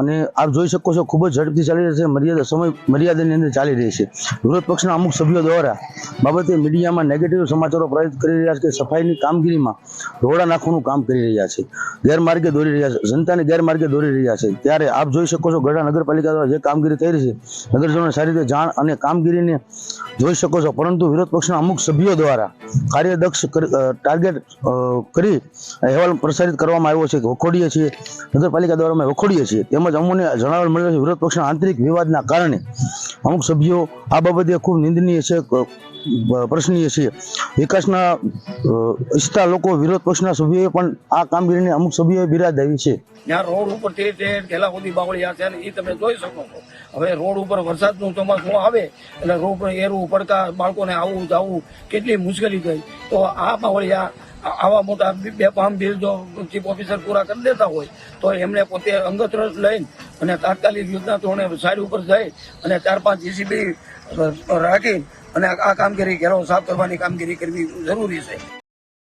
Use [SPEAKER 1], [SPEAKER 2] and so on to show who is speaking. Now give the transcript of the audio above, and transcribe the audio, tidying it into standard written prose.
[SPEAKER 1] અને આપ જોઈ શકો છો ખૂબ જ ઝડપથી ચાલી રહી છે, મર્યાદાની અંદર ચાલી રહી છે। વિરોધ પક્ષના અમુક સભ્યો દ્વારા બાબતે મીડિયામાં નેગેટિવ સમાચારો પ્રસારિત કરી રહ્યા છે કે સફાઈની કામગીરીમાં રોડા નાખવાનું કામ કરી રહ્યા છે, ગેરમાર્ગે દોરી રહ્યા છે, જનતાને ગેરમાર્ગે દોરી રહ્યા છે। ત્યારે આપ જોઈ શકો છો ગઢડા નગરપાલિકા દ્વારા જે કામગીરી થઈ રહી છે નગરજનોને સારી રીતે જાણ અને કામગીરીને જોઈ શકો છો, પરંતુ વિરોધ પક્ષના અમુક સભ્યો દ્વારા કાર્યદક્ષ ટાર્ગેટ કરી અહેવાલ પ્રસારિત કરવામાં આવ્યો છે કે વખોડીએ છીએ, નગરપાલિકા દ્વારા અમે વખોડીએ છીએ। તેમજ અમને જણાવવા મળ્યું છે વિરોધ પક્ષના આંતરિક વિવાદના કારણે અમુક સભ્યો આ બાબતે ખૂબ નિંદનીય છે, પ્રશ્નીય છે। વિકાસના ઈચ્છતા લોકો વિરોધ પક્ષના સભ્યોએ પણ આ કામગીરીને અમુક સભ્યોએ બિરાદાવી છે।
[SPEAKER 2] જ્યાં રોડ ઉપર ઠેલા સુધી બાવળિયા છે એ તમે જોઈ શકો છો। હવે રોડ ઉપર વરસાદનું ચોમાસું આવે એટલે રોડ પર એરું પડકા, બાળકોને આવવું જવું કેટલી મુશ્કેલી થઈ। તો આ બાવળિયા આવા મોટા 2-5 બિલ જો ચીફ ઓફિસર પૂરા કરી દેતા હોય તો એમને પોતે અંગત રસ લઈને અને તાત્કાલિક યુદ્ધના ધોરણે સાઈડ ઉપર જઈ અને 4-5 JCB રાખી અને આ કામગીરી ઘેરો સાફ કરવાની કામગીરી કરવી જરૂરી છે।